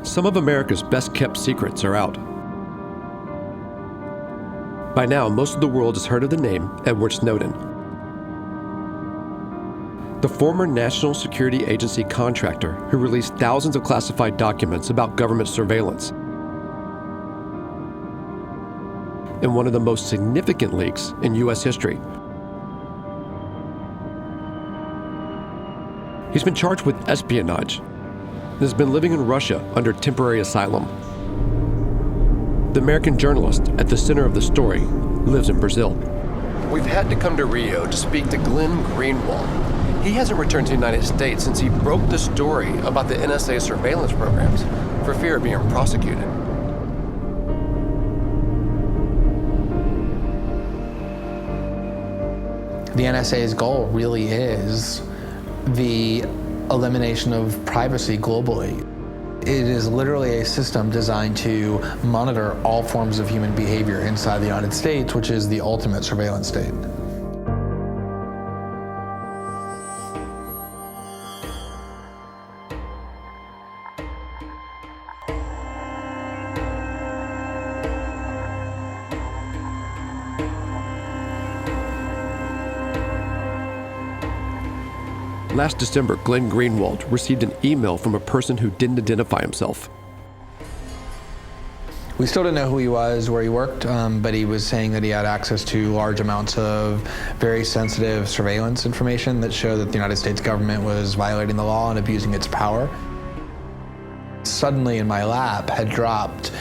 Some of America's best-kept secrets are out. By now, most of the world has heard of the name Edward Snowden. The former National Security Agency contractor who released thousands of classified documents about government surveillance. In one of the most significant leaks in U.S. history. He's been charged with espionage and has been living in Russia under temporary asylum. The American journalist at the center of the story lives in Brazil. We've had to come to Rio to speak to Glenn Greenwald. He hasn't returned to the United States since he broke the story about the NSA surveillance programs for fear of being prosecuted. The NSA's goal really is the elimination of privacy globally. It is literally a system designed to monitor all forms of human behavior inside the United States, which is the ultimate surveillance state. Last December, Glenn Greenwald received an email from a person who didn't identify himself. We still didn't know who he was, where he worked, but he was saying that he had access to large amounts of very sensitive surveillance information that showed that the United States government was violating the law and abusing its power. Suddenly in my lap had dropped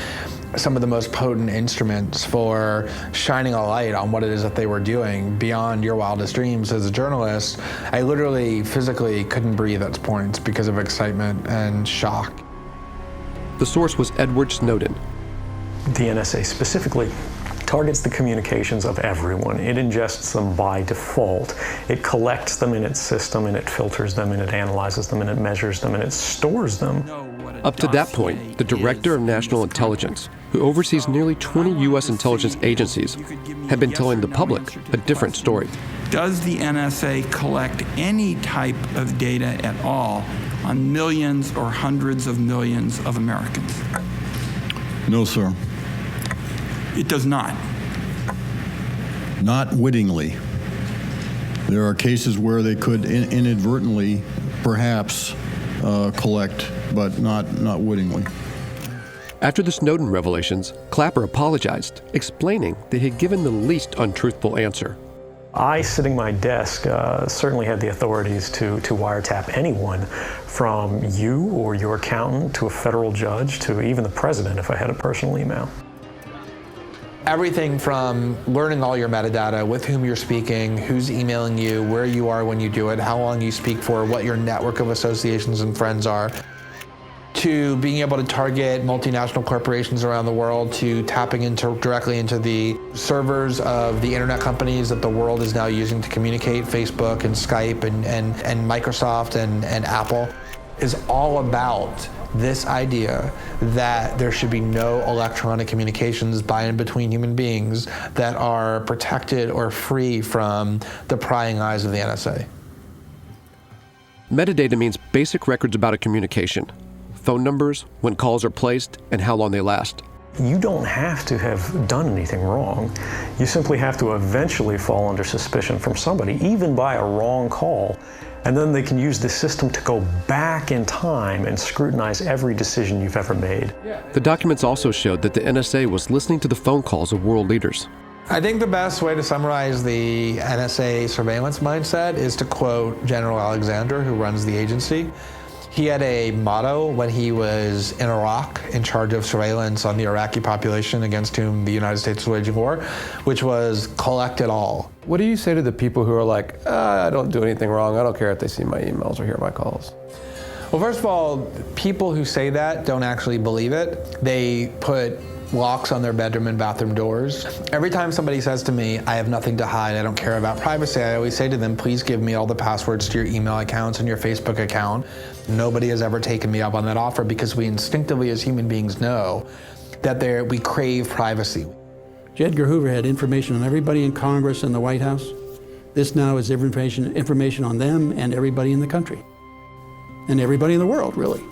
some of the most potent instruments for shining a light on what it is that they were doing beyond your wildest dreams. As a journalist, I literally physically couldn't breathe at points because of excitement and shock. The source was Edward Snowden. The NSA specifically targets the communications of everyone. It ingests them by default. It collects them in its system, and it filters them, and it analyzes them, and it measures them, and it stores them. Up to that point, the Director of National Intelligence, who oversees nearly 20 U.S. intelligence agencies, had been telling the public a different story. Does the NSA collect any type of data at all on millions or hundreds of millions of Americans? No, sir. It does not. Not wittingly. There are cases where they could inadvertently, perhaps, collect, but not wittingly. After the Snowden revelations, Clapper apologized, explaining that he had given the least untruthful answer. I, sitting at my desk, certainly had the authorities to wiretap anyone from you or your accountant to a federal judge to even the president if I had a personal email. Everything from learning all your metadata, with whom you're speaking, who's emailing you, where you are when you do it, how long you speak for, what your network of associations and friends are, to being able to target multinational corporations around the world, to tapping directly into the servers of the internet companies that the world is now using to communicate, Facebook and Skype and Microsoft and Apple, is all about this idea that there should be no electronic communications by and between human beings that are protected or free from the prying eyes of the NSA. Metadata means basic records about a communication. Phone numbers, when calls are placed, and how long they last. You don't have to have done anything wrong. You simply have to eventually fall under suspicion from somebody, even by a wrong call. And then they can use the system to go back in time and scrutinize every decision you've ever made. The documents also showed that the NSA was listening to the phone calls of world leaders. I think the best way to summarize the NSA surveillance mindset is to quote General Alexander, who runs the agency. He had a motto when he was in Iraq in charge of surveillance on the Iraqi population against whom the United States was waging war, which was collect it all. What do you say to the people who are like, I don't do anything wrong, I don't care if they see my emails or hear my calls? Well, first of all, people who say that don't actually believe it. They put locks on their bedroom and bathroom doors. Every time somebody says to me, I have nothing to hide, I don't care about privacy, I always say to them, please give me all the passwords to your email accounts and your Facebook account. Nobody has ever taken me up on that offer because we instinctively as human beings know that we crave privacy. J. Edgar Hoover had information on everybody in Congress and the White House. This now is information on them and everybody in the country. And everybody in the world, really.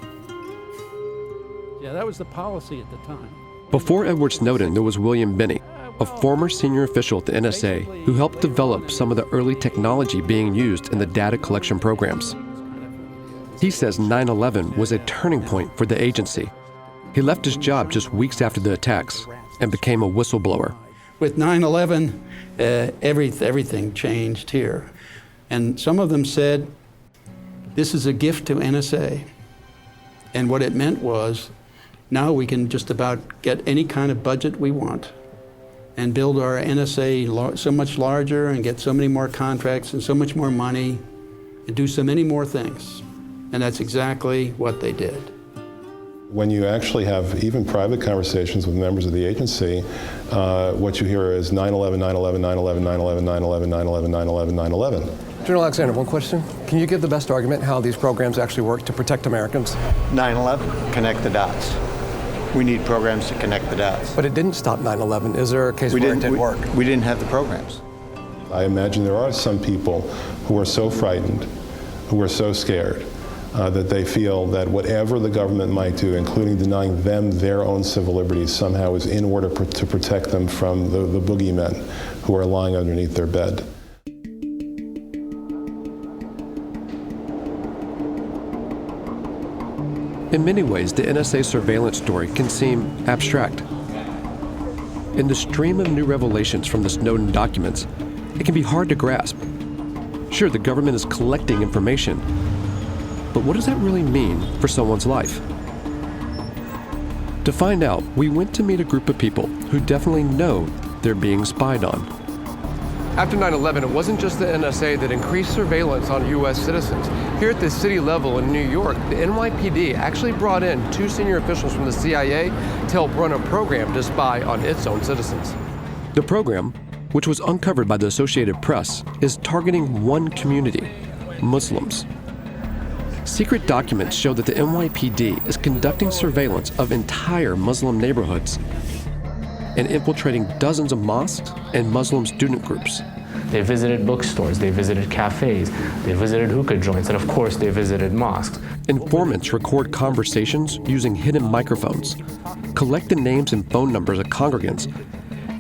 Yeah, that was the policy at the time. Before Edward Snowden, there was William Binney, a former senior official at the NSA who helped develop some of the early technology being used in the data collection programs. He says 9/11 was a turning point for the agency. He left his job just weeks after the attacks and became a whistleblower. With 9/11, everything changed here. And some of them said, this is a gift to NSA. And what it meant was, now we can just about get any kind of budget we want and build our NSA so much larger and get so many more contracts and so much more money and do so many more things. And that's exactly what they did. When you actually have even private conversations with members of the agency, what you hear is 9/11, 9/11, 9/11, 9/11, 9/11, 9/11, 9/11, 9/11. General Alexander, one question. Can you give the best argument how these programs actually work to protect Americans? 9/11, connect the dots. We need programs to connect the dots. But it didn't stop 9/11. Is there a case where it didn't work? We didn't have the programs. I imagine there are some people who are so frightened, who are so scared, that they feel that whatever the government might do, including denying them their own civil liberties, somehow is in order to protect them from the boogeymen who are lying underneath their bed. In many ways, the NSA surveillance story can seem abstract. In the stream of new revelations from the Snowden documents, it can be hard to grasp. Sure, the government is collecting information, but what does that really mean for someone's life? To find out, we went to meet a group of people who definitely know they're being spied on. After 9/11, it wasn't just the NSA that increased surveillance on U.S. citizens. Here at the city level in New York, the NYPD actually brought in 2 senior officials from the CIA to help run a program to spy on its own citizens. The program, which was uncovered by the Associated Press, is targeting one community, Muslims. Secret documents show that the NYPD is conducting surveillance of entire Muslim neighborhoods and infiltrating dozens of mosques and Muslim student groups. They visited bookstores, they visited cafes, they visited hookah joints, and of course they visited mosques. Informants record conversations using hidden microphones, collect the names and phone numbers of congregants,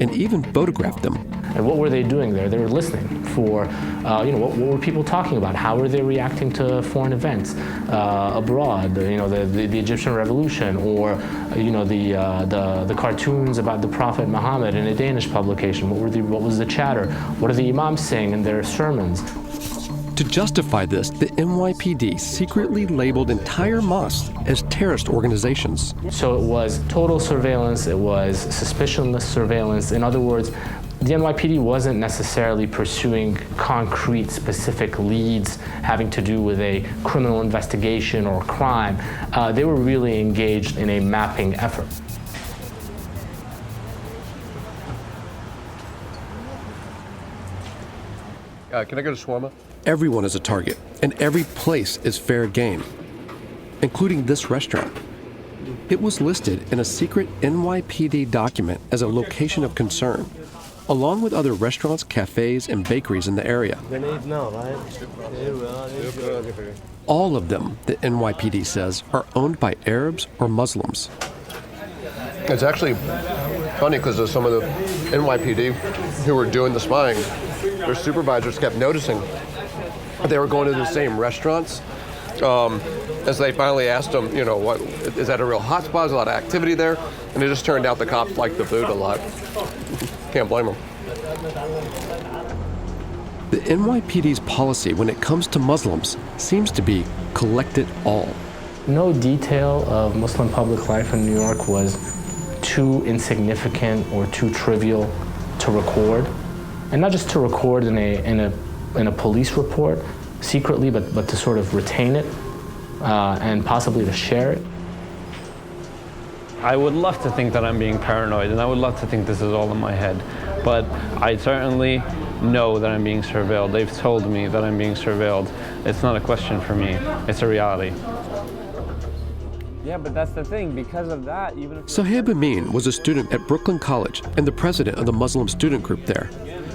and even photograph them. And what were they doing there? They were listening for, what were people talking about? How were they reacting to foreign events abroad? The Egyptian Revolution, or the cartoons about the Prophet Muhammad in a Danish publication. What was the chatter? What are the imams saying in their sermons? To justify this, the NYPD secretly labeled entire mosques as terrorist organizations. So it was total surveillance. It was suspicionless surveillance. In other words, the NYPD wasn't necessarily pursuing concrete, specific leads having to do with a criminal investigation or crime. They were really engaged in a mapping effort. Can I go to shawarma? Everyone is a target, and every place is fair game, including this restaurant. It was listed in a secret NYPD document as a location of concern, along with other restaurants, cafes, and bakeries in the area. All of them, the NYPD says, are owned by Arabs or Muslims. It's actually funny because some of the NYPD who were doing the spying, their supervisors kept noticing that they were going to the same restaurants. As they finally asked them, what is that a real hotspot? Is a lot of activity there? And it just turned out the cops liked the food a lot. Can't blame them. The NYPD's policy when it comes to Muslims seems to be collect it all. No detail of Muslim public life in New York was too insignificant or too trivial to record, and not just to record in a police report secretly, but to sort of retain it and possibly to share it. I would love to think that I'm being paranoid, and I would love to think this is all in my head, but I certainly know that I'm being surveilled. They've told me that I'm being surveilled. It's not a question for me, it's a reality. Yeah, but that's the thing, because of that, even if... Sahib Amin was a student at Brooklyn College and the president of the Muslim student group there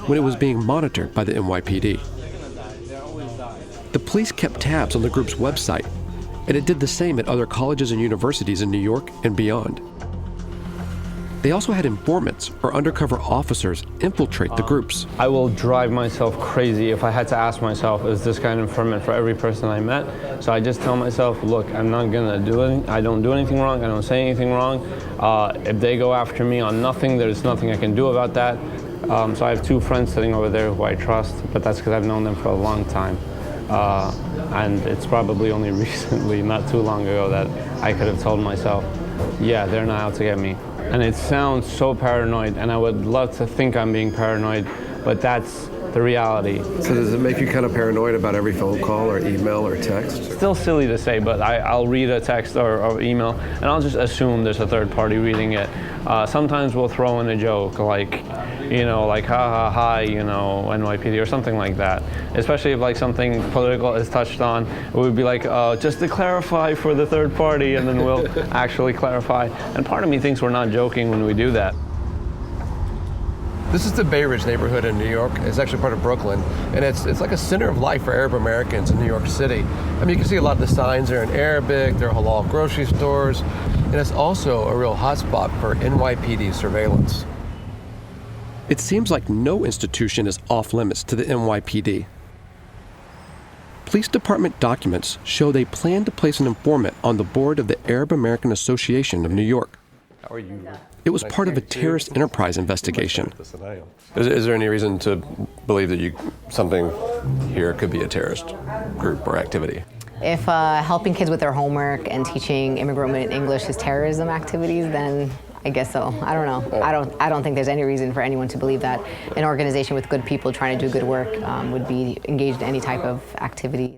when it was being monitored by the NYPD. The police kept tabs on the group's website, and it did the same at other colleges and universities in New York and beyond. They also had informants or undercover officers infiltrate the groups. I will drive myself crazy if I had to ask myself, is this guy an informant for every person I met? So I just tell myself, look, I'm not gonna do anything. I don't do anything wrong. I don't say anything wrong. If they go after me on nothing, there's nothing I can do about that. So I have 2 friends sitting over there who I trust, but that's because I've known them for a long time. And it's probably only recently, not too long ago, that I could have told myself, yeah, they're not out to get me. And it sounds so paranoid, and I would love to think I'm being paranoid, but that's the reality. So does it make you kind of paranoid about every phone call or email or text? Still silly to say, but I'll read a text or email, and I'll just assume there's a third party reading it. Sometimes we'll throw in a joke, like, you know, like, ha ha hi, you know, NYPD or something like that. Especially if like something political is touched on, it would be like, just to clarify for the third party, and then we'll actually clarify. And part of me thinks we're not joking when we do that. This is the Bay Ridge neighborhood in New York. It's actually part of Brooklyn, and it's like a center of life for Arab Americans in New York City. I mean, you can see a lot of the signs are in Arabic, there are halal grocery stores, and it's also a real hotspot for NYPD surveillance. It seems like no institution is off limits to the NYPD. Police department documents show they plan to place an informant on the board of the Arab American Association of New York. How are you? It was part of a terrorist enterprise investigation. Is there any reason to believe that something here could be a terrorist group or activity? If helping kids with their homework and teaching immigrant women English is terrorism activities, then I guess so. I don't know. I don't think there's any reason for anyone to believe that an organization with good people trying to do good work would be engaged in any type of activity.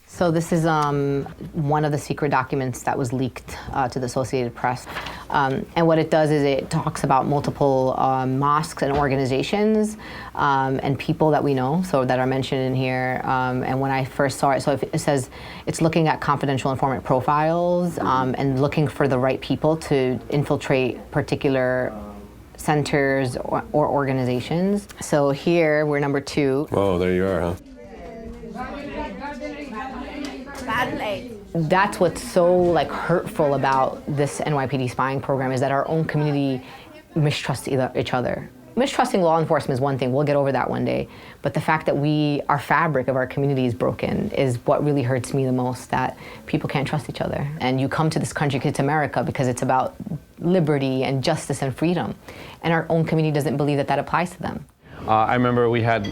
So this is one of the secret documents that was leaked to the Associated Press. And what it does is it talks about multiple mosques and organizations and people that we know, so that are mentioned in here. And when I first saw it, so it says it's looking at confidential informant profiles and looking for the right people to infiltrate particular centers or organizations. So here, we're number 2. Oh, there you are, huh? That's what's so like hurtful about this NYPD spying program is that our own community mistrusts each other. Mistrusting law enforcement is one thing, we'll get over that one day. But the fact that our fabric of our community is broken is what really hurts me the most, that people can't trust each other. And you come to this country, it's America, because it's about liberty and justice and freedom. And our own community doesn't believe that that applies to them. I remember we had,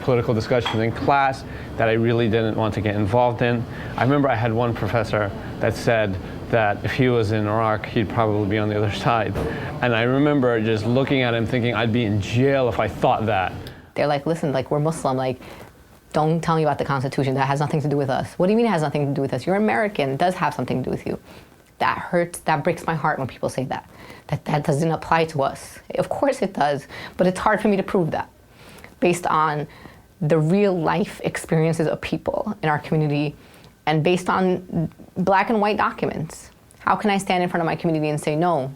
political discussions in class that I really didn't want to get involved in. I remember I had one professor that said that if he was in Iraq, he'd probably be on the other side. And I remember just looking at him thinking I'd be in jail if I thought that. They're like, listen, like, we're Muslim, like, don't tell me about the Constitution. That has nothing to do with us. What do you mean it has nothing to do with us? You're American. It does have something to do with you. That hurts, that breaks my heart when people say that. That doesn't apply to us. Of course it does, but it's hard for me to prove that based on the real life experiences of people in our community and based on black and white documents. How can I stand in front of my community and say, no,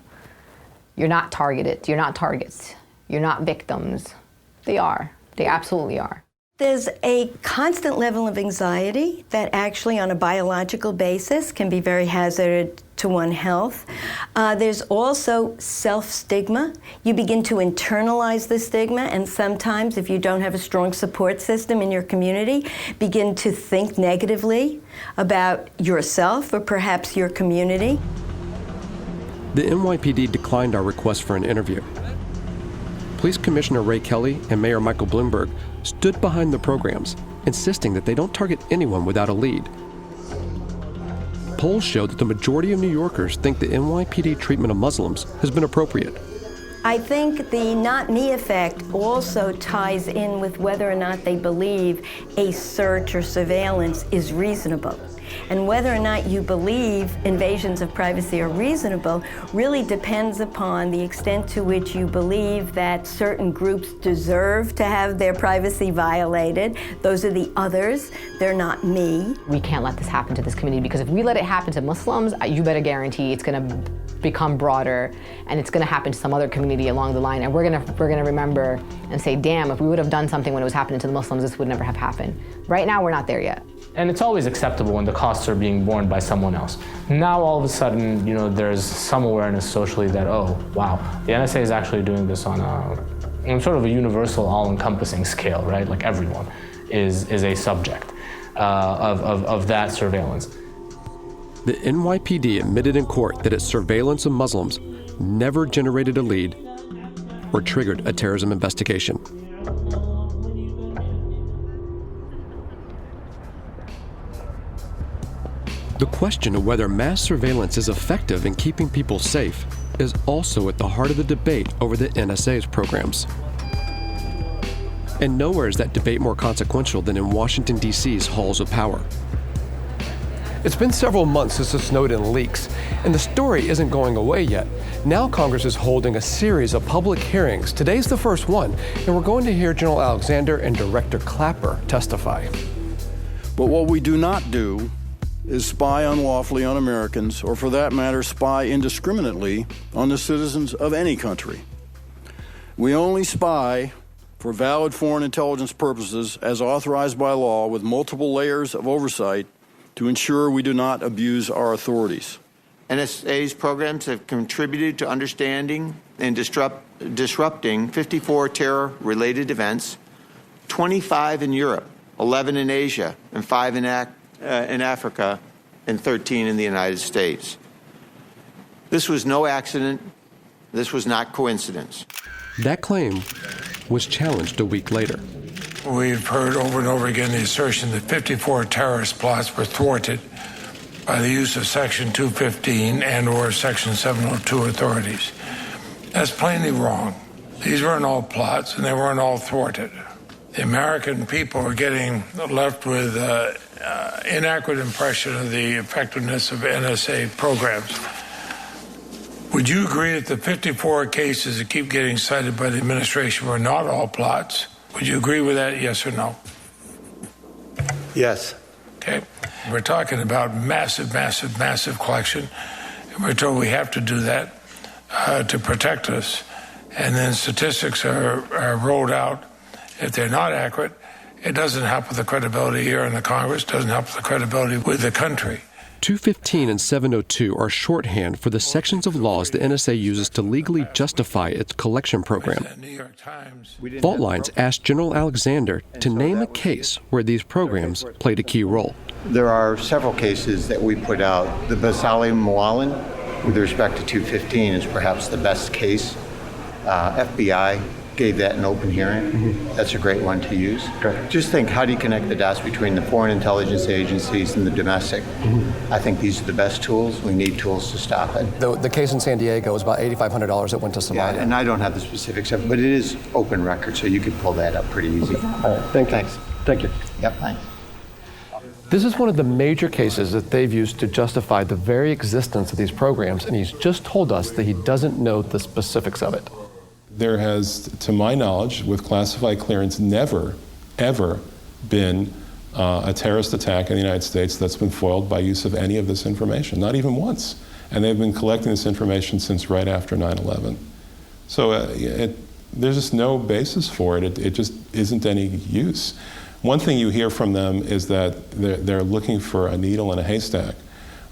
you're not targeted, you're not targets, you're not victims? They are, they absolutely are. There's a constant level of anxiety that actually on a biological basis can be very hazardous to one's health. There's also self-stigma. You begin to internalize the stigma, and sometimes if you don't have a strong support system in your community, begin to think negatively about yourself or perhaps your community. The NYPD declined our request for an interview. Police Commissioner Ray Kelly and Mayor Michael Bloomberg stood behind the programs, insisting that they don't target anyone without a lead. Polls show that the majority of New Yorkers think the NYPD treatment of Muslims has been appropriate. I think the not me effect also ties in with whether or not they believe a search or surveillance is reasonable. And whether or not you believe invasions of privacy are reasonable really depends upon the extent to which you believe that certain groups deserve to have their privacy violated. Those are the others, they're not me. We can't let this happen to this community, because if we let it happen to Muslims, you better guarantee it's gonna become broader and it's gonna happen to some other community along the line, and we're gonna remember and say, damn, if we would have done something when it was happening to the Muslims, this would never have happened. Right now, we're not there yet. And it's always acceptable when the costs are being borne by someone else. Now all of a sudden, there's some awareness socially that, oh, wow, the NSA is actually doing this on sort of a universal, all-encompassing scale, right? Like everyone is a subject of that surveillance. The NYPD admitted in court that its surveillance of Muslims never generated a lead or triggered a terrorism investigation. The question of whether mass surveillance is effective in keeping people safe is also at the heart of the debate over the NSA's programs. And nowhere is that debate more consequential than in Washington, D.C.'s halls of power. It's been several months since the Snowden leaks, and the story isn't going away yet. Now Congress is holding a series of public hearings. Today's the first one, and we're going to hear General Alexander and Director Clapper testify. But what we do not do is spy unlawfully on Americans, or for that matter, spy indiscriminately on the citizens of any country. We only spy for valid foreign intelligence purposes as authorized by law with multiple layers of oversight to ensure we do not abuse our authorities. NSA's programs have contributed to understanding and disrupting 54 terror-related events, 25 in Europe, 11 in Asia, and 5 in Africa, and 13 in the United States. This was no accident. This was not coincidence. That claim was challenged a week later. We've heard over and over again the assertion that 54 terrorist plots were thwarted by the use of Section 215 and or Section 702 authorities. That's plainly wrong. These weren't all plots, and they weren't all thwarted. The American people are getting left with inaccurate impression of the effectiveness of NSA programs. Would you agree that the 54 cases that keep getting cited by the administration were not all plots? Would you agree with that, yes or no? Yes. Okay. We're talking about massive collection, and we're told we have to do that to protect us. And then statistics are rolled out. If they're not accurate, it doesn't help with the credibility here in the Congress, doesn't help with the credibility with the country. 215 and 702 are shorthand for the sections of laws the NSA uses to legally justify its collection program. Fault Lines asked General Alexander to name a case where these programs played a key role. There are several cases that we put out. The Basali Moalen, with respect to 215, is perhaps the best case. FBI gave that an open hearing. That's a great one to use. Just think, how do you connect the dots between the foreign intelligence agencies and the domestic? I think these are the best tools. We need tools to stop it. The case in San Diego was about $8,500 that went to Somalia. Yeah, and I don't have the specifics of it, but it is open record, so you could pull that up pretty easy. All right, thanks. Thank you. Yep, thanks. This is one of the major cases that they've used to justify the very existence of these programs, and he's just told us that he doesn't know the specifics of it. There has, to my knowledge, with classified clearance, never, ever been a terrorist attack in the United States that's been foiled by use of any of this information, not even once. And they've been collecting this information since right after 9/11. So there's just no basis for it. It just isn't any use. One thing you hear from them is that they're looking for a needle in a haystack.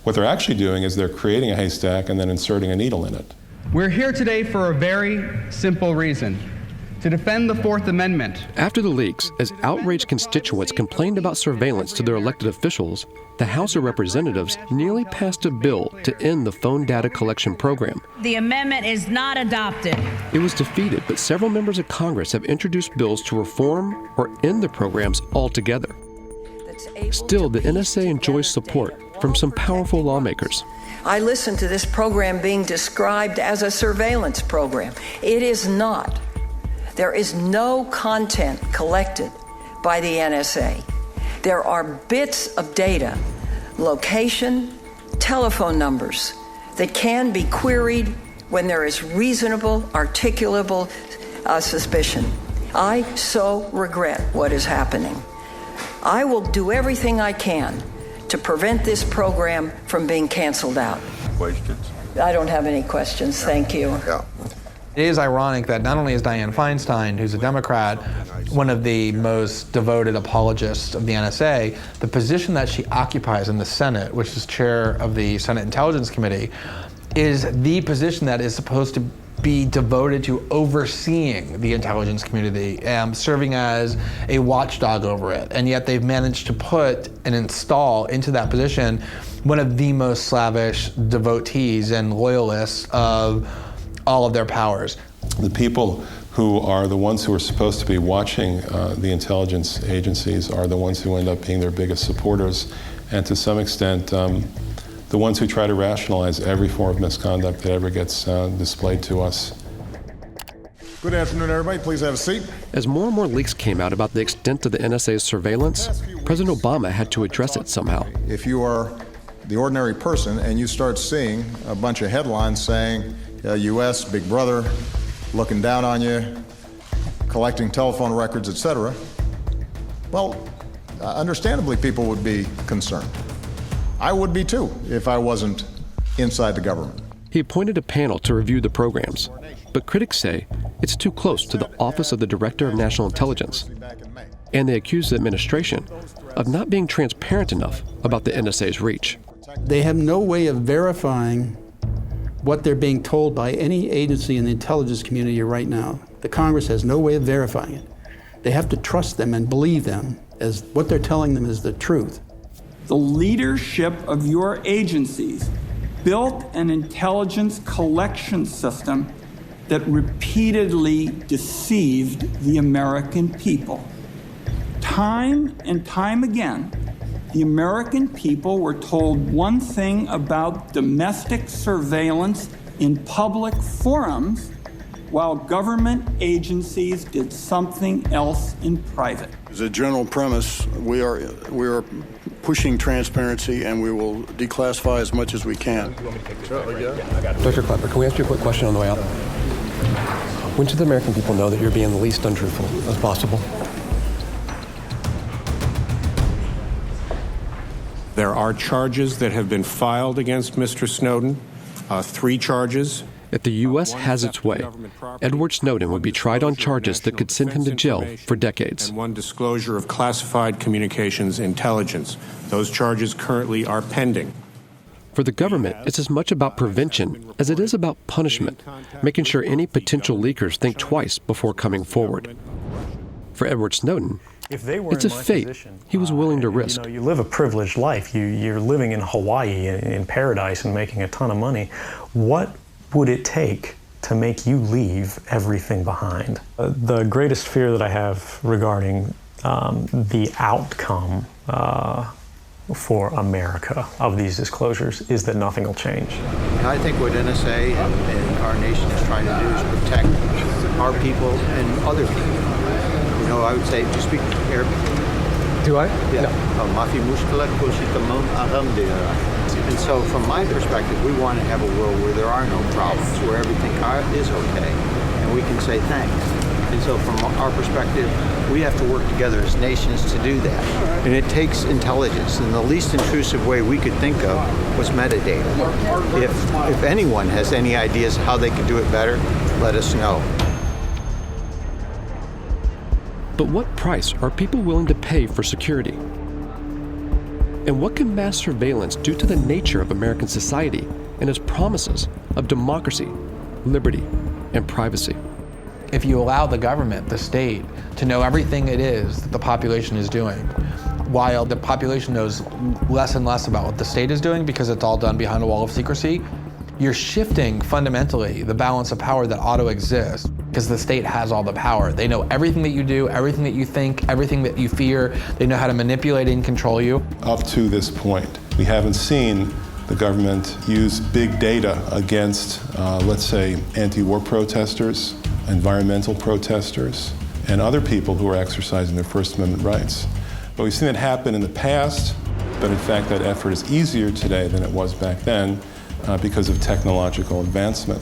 What they're actually doing is they're creating a haystack and then inserting a needle in it. We're here today for a very simple reason: to defend the Fourth Amendment. After the leaks, as outraged constituents complained about surveillance to their elected officials, the House of Representatives nearly passed a bill to end the phone data collection program. The amendment is not adopted. It was defeated, but several members of Congress have introduced bills to reform or end the programs altogether. Still, the NSA enjoys support from some powerful lawmakers. I listened to this program being described as a surveillance program. It is not. There is no content collected by the NSA. There are bits of data, location, telephone numbers that can be queried when there is reasonable, articulable suspicion. I so regret what is happening. I will do everything I can to prevent this program from being canceled out. Questions? I don't have any questions. Thank you. Yeah. It is ironic that not only is Dianne Feinstein, who's a Democrat, one of the most devoted apologists of the NSA, the position that she occupies in the Senate, which is chair of the Senate Intelligence Committee, is the position that is supposed to be devoted to overseeing the intelligence community, serving as a watchdog over it. And yet they've managed to put and install into that position one of the most slavish devotees and loyalists of all of their powers. The people who are the ones who are supposed to be watching the intelligence agencies are the ones who end up being their biggest supporters, and to some extent, the ones who try to rationalize every form of misconduct that ever gets displayed to us. Good afternoon, everybody. Please have a seat. As more and more leaks came out about the extent of the NSA's surveillance, President Obama had to address it somehow. If you are the ordinary person and you start seeing a bunch of headlines saying, U.S., Big Brother, looking down on you, collecting telephone records, etc., well, understandably, people would be concerned. I would be too if I wasn't inside the government. He appointed a panel to review the programs, but critics say it's too close to the Office of the Director of National Intelligence, and they accuse the administration of not being transparent enough about the NSA's reach. They have no way of verifying what they're being told by any agency in the intelligence community right now. The Congress has no way of verifying it. They have to trust them and believe them as what they're telling them is the truth. The leadership of your agencies built an intelligence collection system that repeatedly deceived the American people. Time and time again, the American people were told one thing about domestic surveillance in public forums, while government agencies did something else in private. As a general premise, we are pushing transparency, and we will declassify as much as we can. Dr. Clapper, can we ask you a quick question on the way out? When should the American people know that you're being the least untruthful as possible? There are charges that have been filed against Mr. Snowden, 3 charges. If the U.S. has its way, Edward Snowden would be tried on charges that could send him to jail for decades. And 1 disclosure of classified communications intelligence. Those charges currently are pending. For the government, it's as much about prevention as it is about punishment, making sure any potential leakers think twice before coming forward. For Edward Snowden, it's a fate he was willing to risk. You live a privileged life. You're living in Hawaii in paradise and making a ton of money. What would it take to make you leave everything behind? The greatest fear that I have regarding the outcome for America of these disclosures is that nothing will change. I think what NSA and our nation is trying to do is protect our people and other people. You know, I would say, do you speak Arabic? Do I? Yeah. And so from my perspective, we want to have a world where there are no problems, where everything is okay, and we can say thanks. And so from our perspective, we have to work together as nations to do that. And it takes intelligence. And the least intrusive way we could think of was metadata. If anyone has any ideas how they could do it better, let us know. But what price are people willing to pay for security? And what can mass surveillance do to the nature of American society and its promises of democracy, liberty, and privacy? If you allow the government, the state, to know everything it is that the population is doing, while the population knows less and less about what the state is doing because it's all done behind a wall of secrecy, you're shifting fundamentally the balance of power that ought to exist because the state has all the power. They know everything that you do, everything that you think, everything that you fear. They know how to manipulate and control you. Up to this point, we haven't seen the government use big data against, let's say, anti-war protesters, environmental protesters, and other people who are exercising their First Amendment rights. But we've seen it happen in the past, but in fact that effort is easier today than it was back then because of technological advancement.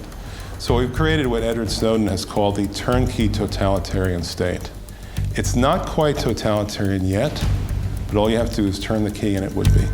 So we've created what Edward Snowden has called the turnkey totalitarian state. It's not quite totalitarian yet, but all you have to do is turn the key and it would be.